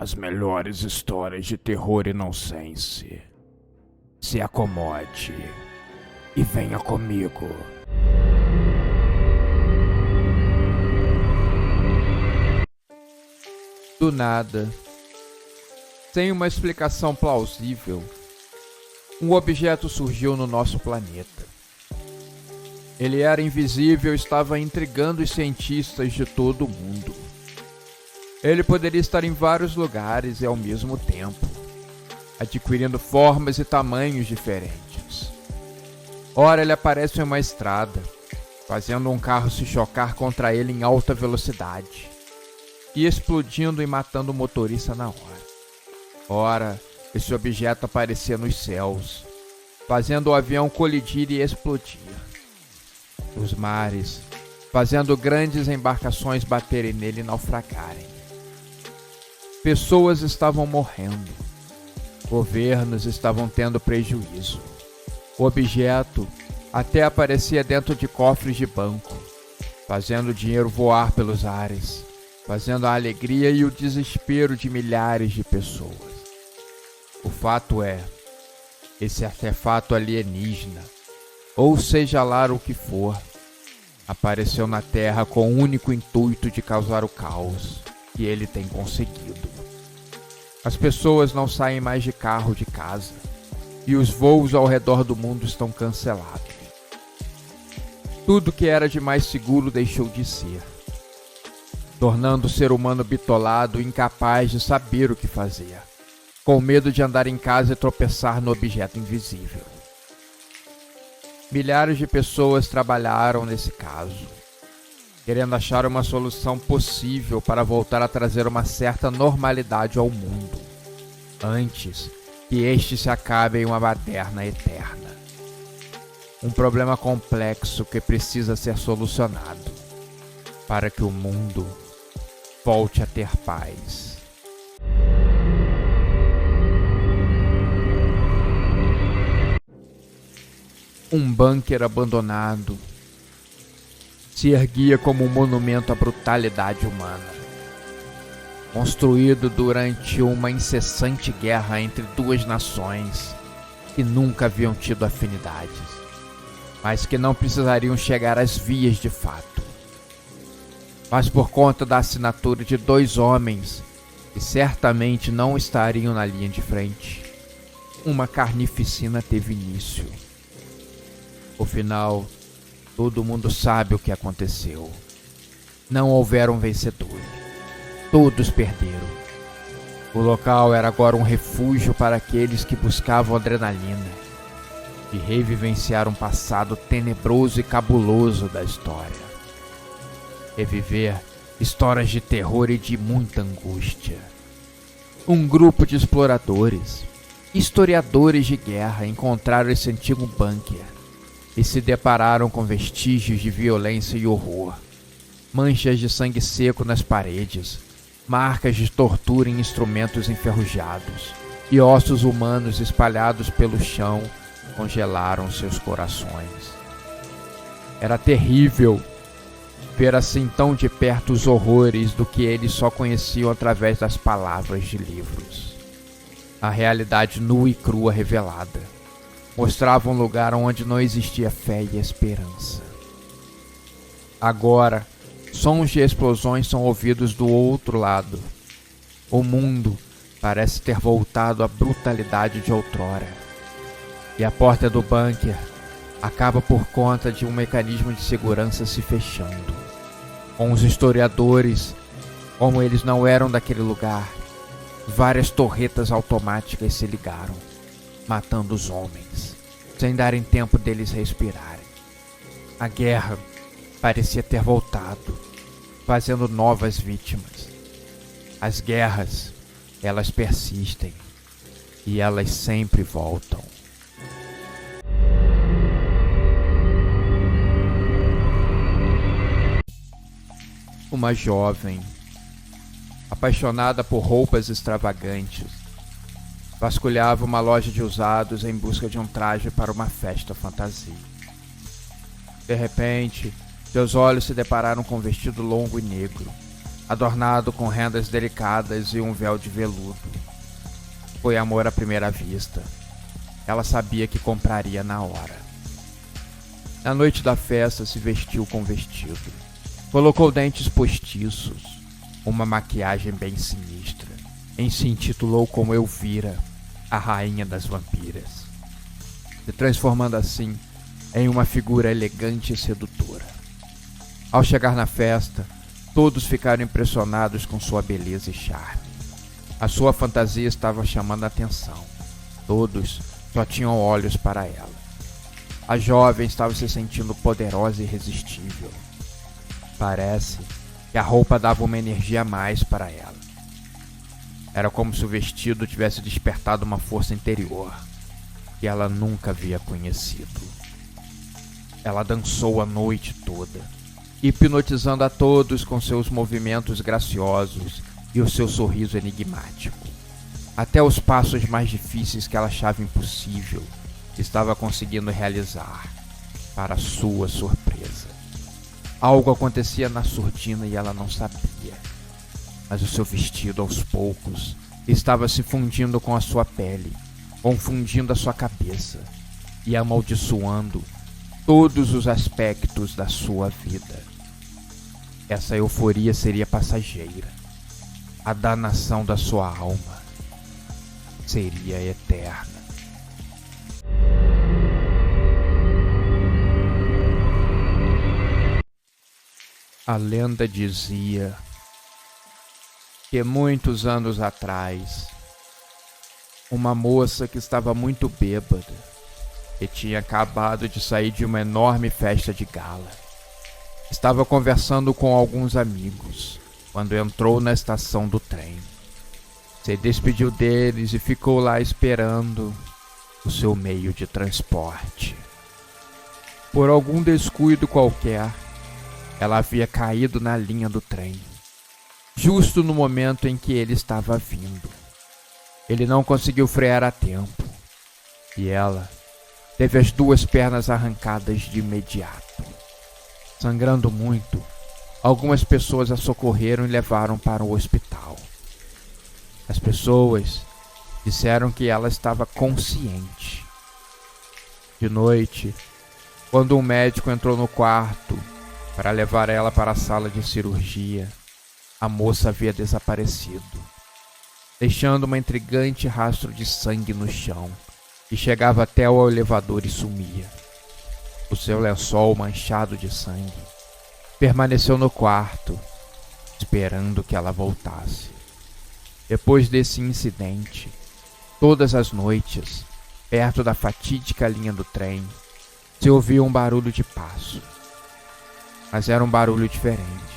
As melhores histórias de terror e nonsense. Se acomode e venha comigo. Do nada, sem uma explicação plausível, um objeto surgiu no nosso planeta. Ele era invisível e estava intrigando os cientistas de todo o mundo. Ele poderia estar em vários lugares e ao mesmo tempo, adquirindo formas e tamanhos diferentes. Ora, ele aparece em uma estrada, fazendo um carro se chocar contra ele em alta velocidade e explodindo e matando o motorista na hora. Ora, esse objeto aparecia nos céus, fazendo o avião colidir e explodir. Nos mares, fazendo grandes embarcações baterem nele e naufragarem. Pessoas estavam morrendo. Governos estavam tendo prejuízo. O objeto até aparecia dentro de cofres de banco, fazendo o dinheiro voar pelos ares, fazendo a alegria e o desespero de milhares de pessoas. O fato é, esse artefato alienígena, ou seja lá o que for, apareceu na Terra com o único intuito de causar o caos, que ele tem conseguido. As pessoas não saem mais de carro de casa, e os voos ao redor do mundo estão cancelados. Tudo que era de mais seguro deixou de ser, tornando o ser humano bitolado e incapaz de saber o que fazer, com medo de andar em casa e tropeçar no objeto invisível. Milhares de pessoas trabalharam nesse caso, querendo achar uma solução possível para voltar a trazer uma certa normalidade ao mundo, antes que este se acabe em uma baderna eterna. Um problema complexo que precisa ser solucionado para que o mundo volte a ter paz. Um bunker abandonado se erguia como um monumento à brutalidade humana, construído durante uma incessante guerra entre duas nações que nunca haviam tido afinidades, mas que não precisariam chegar às vias de fato. Mas por conta da assinatura de dois homens que certamente não estariam na linha de frente, uma carnificina teve início. No final, todo mundo sabe o que aconteceu. Não houveram vencedores. Todos perderam. O local era agora um refúgio para aqueles que buscavam adrenalina e revivenciar um passado tenebroso e cabuloso da história. Reviver histórias de terror e de muita angústia. Um grupo de exploradores, historiadores de guerra encontraram esse antigo bunker e se depararam com vestígios de violência e horror, manchas de sangue seco nas paredes, marcas de tortura em instrumentos enferrujados e ossos humanos espalhados pelo chão congelaram seus corações. Era terrível ver assim tão de perto os horrores do que eles só conheciam através das palavras de livros. A realidade nua e crua revelada mostrava um lugar onde não existia fé e esperança. Agora, sons de explosões são ouvidos do outro lado. O mundo parece ter voltado à brutalidade de outrora. E a porta do bunker acaba por conta de um mecanismo de segurança se fechando. Com os historiadores, como eles não eram daquele lugar, várias torretas automáticas se ligaram, matando os homens, sem darem tempo deles respirarem. A guerra parecia ter voltado, fazendo novas vítimas. As guerras, elas persistem, e elas sempre voltam. Uma jovem, apaixonada por roupas extravagantes, vasculhava uma loja de usados em busca de um traje para uma festa fantasia. De repente, seus olhos se depararam com um vestido longo e negro, adornado com rendas delicadas e um véu de veludo. Foi amor à primeira vista. Ela sabia que compraria na hora. Na noite da festa, se vestiu com vestido. Colocou dentes postiços, uma maquiagem bem sinistra, e se intitulou como Elvira, a rainha das vampiras, se transformando assim em uma figura elegante e sedutora. Ao chegar na festa, todos ficaram impressionados com sua beleza e charme. A sua fantasia estava chamando a atenção. Todos só tinham olhos para ela. A jovem estava se sentindo poderosa e irresistível. Parece que a roupa dava uma energia a mais para ela. Era como se o vestido tivesse despertado uma força interior que ela nunca havia conhecido. Ela dançou a noite toda, hipnotizando a todos com seus movimentos graciosos e o seu sorriso enigmático. Até os passos mais difíceis que ela achava impossível, estava conseguindo realizar, para sua surpresa. Algo acontecia na surdina e ela não sabia, mas o seu vestido, aos poucos, estava se fundindo com a sua pele, confundindo a sua cabeça e amaldiçoando todos os aspectos da sua vida. Essa euforia seria passageira. A danação da sua alma seria eterna. A lenda dizia que muitos anos atrás, uma moça que estava muito bêbada e tinha acabado de sair de uma enorme festa de gala, estava conversando com alguns amigos quando entrou na estação do trem. Se despediu deles e ficou lá esperando o seu meio de transporte. Por algum descuido qualquer, ela havia caído na linha do trem, justo no momento em que ele estava vindo. Ele não conseguiu frear a tempo, e ela teve as duas pernas arrancadas de imediato. Sangrando muito, algumas pessoas a socorreram e levaram para o hospital. As pessoas disseram que ela estava consciente. De noite, quando um médico entrou no quarto para levar ela para a sala de cirurgia, a moça havia desaparecido, deixando um intrigante rastro de sangue no chão, que chegava até o elevador e sumia. O seu lençol manchado de sangue permaneceu no quarto, esperando que ela voltasse. Depois desse incidente, todas as noites, perto da fatídica linha do trem, se ouvia um barulho de passo. Mas era um barulho diferente.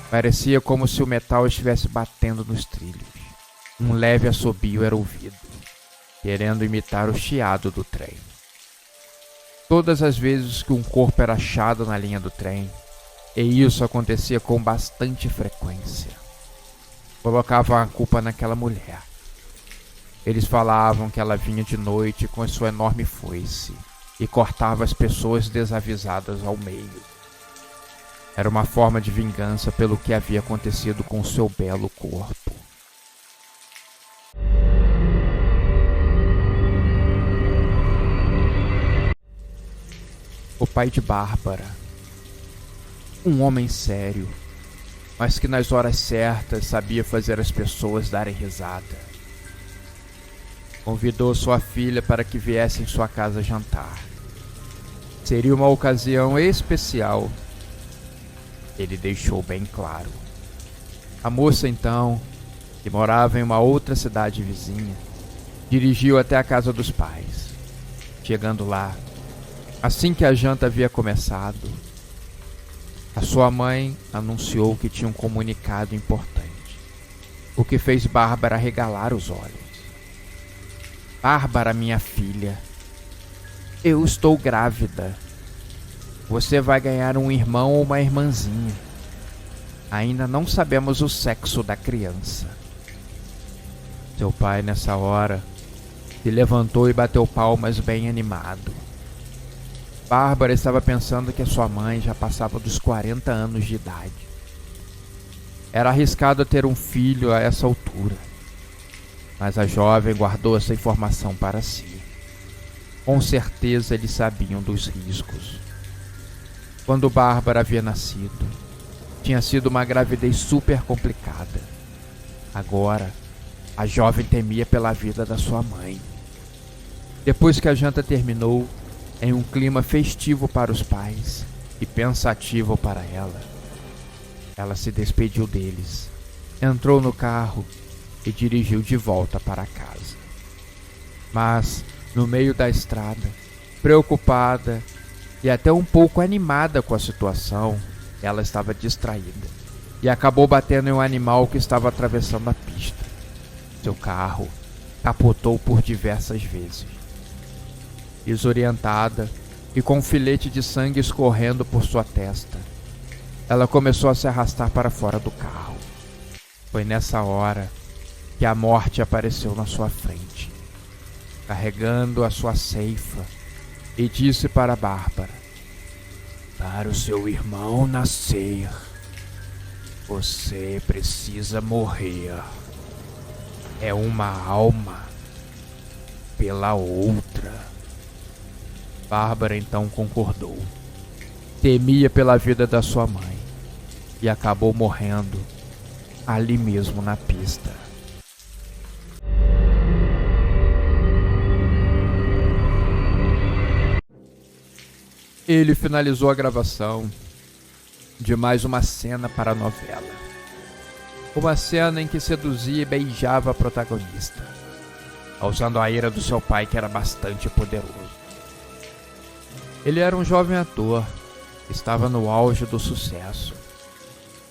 Parecia como se o metal estivesse batendo nos trilhos. Um leve assobio era ouvido, querendo imitar o chiado do trem. Todas as vezes que um corpo era achado na linha do trem, e isso acontecia com bastante frequência, colocavam a culpa naquela mulher. Eles falavam que ela vinha de noite com a sua enorme foice e cortava as pessoas desavisadas ao meio. Era uma forma de vingança pelo que havia acontecido com o seu belo corpo. O pai de Bárbara, um homem sério, mas que nas horas certas sabia fazer as pessoas darem risada, convidou sua filha para que viesse em sua casa jantar. Seria uma ocasião especial, ele deixou bem claro. A moça, então, que morava em uma outra cidade vizinha, dirigiu até a casa dos pais. Chegando lá, assim que a janta havia começado, a sua mãe anunciou que tinha um comunicado importante, o que fez Bárbara regalar os olhos. Bárbara, minha filha, eu estou grávida. Você vai ganhar um irmão ou uma irmãzinha. Ainda não sabemos o sexo da criança. Seu pai, nessa hora, se levantou e bateu palmas bem animado. Bárbara estava pensando que a sua mãe já passava dos 40 anos de idade. Era arriscado ter um filho a essa altura, mas a jovem guardou essa informação para si. Com certeza eles sabiam dos riscos. Quando Bárbara havia nascido, tinha sido uma gravidez super complicada. Agora, a jovem temia pela vida da sua mãe. Depois que a janta terminou, em um clima festivo para os pais e pensativo para ela se despediu deles, entrou no carro e dirigiu de volta para casa. Mas, no meio da estrada, preocupada e até um pouco animada com a situação, ela estava distraída e acabou batendo em um animal que estava atravessando a pista. Seu carro capotou por diversas vezes. Desorientada e com um filete de sangue escorrendo por sua testa, ela começou a se arrastar para fora do carro. Foi nessa hora que a morte apareceu na sua frente, carregando a sua ceifa, e disse para Bárbara: "Para o seu irmão nascer, você precisa morrer. É uma alma pela outra." Bárbara então concordou. Temia pela vida da sua mãe e acabou morrendo ali mesmo na pista. Ele finalizou a gravação de mais uma cena para a novela. Uma cena em que seduzia e beijava a protagonista, causando a ira do seu pai, que era bastante poderoso. Ele era um jovem ator, estava no auge do sucesso,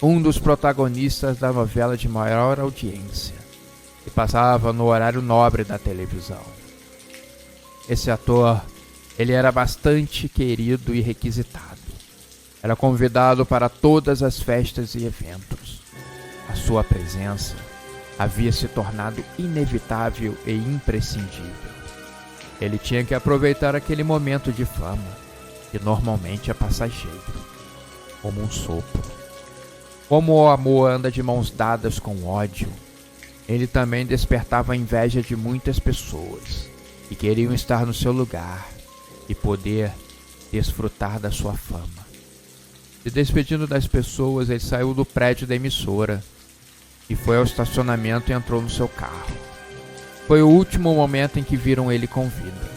um dos protagonistas da novela de maior audiência, que passava no horário nobre da televisão. Esse ator, ele era bastante querido e requisitado. Era convidado para todas as festas e eventos. A sua presença havia se tornado inevitável e imprescindível. Ele tinha que aproveitar aquele momento de fama, que normalmente é passageiro, como um sopro. Como o amor anda de mãos dadas com o ódio, ele também despertava a inveja de muitas pessoas que queriam estar no seu lugar e poder desfrutar da sua fama. Se despedindo das pessoas, ele saiu do prédio da emissora e foi ao estacionamento e entrou no seu carro. Foi o último momento em que viram ele com vida.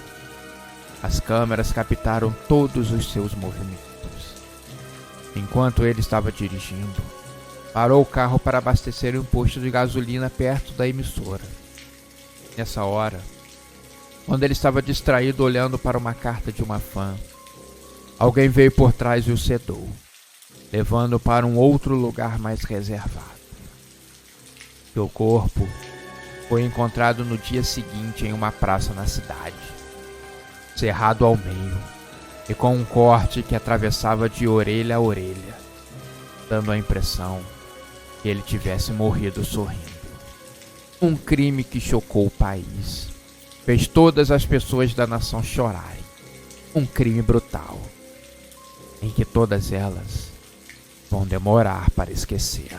As câmeras captaram todos os seus movimentos. Enquanto ele estava dirigindo, parou o carro para abastecer um posto de gasolina perto da emissora. Nessa hora, quando ele estava distraído olhando para uma carta de uma fã, alguém veio por trás e o sedou, levando para um outro lugar mais reservado. Seu corpo foi encontrado no dia seguinte em uma praça na cidade, cerrado ao meio e com um corte que atravessava de orelha a orelha, dando a impressão que ele tivesse morrido sorrindo. Um crime que chocou o país, fez todas as pessoas da nação chorarem. Um crime brutal, em que todas elas vão demorar para esquecer.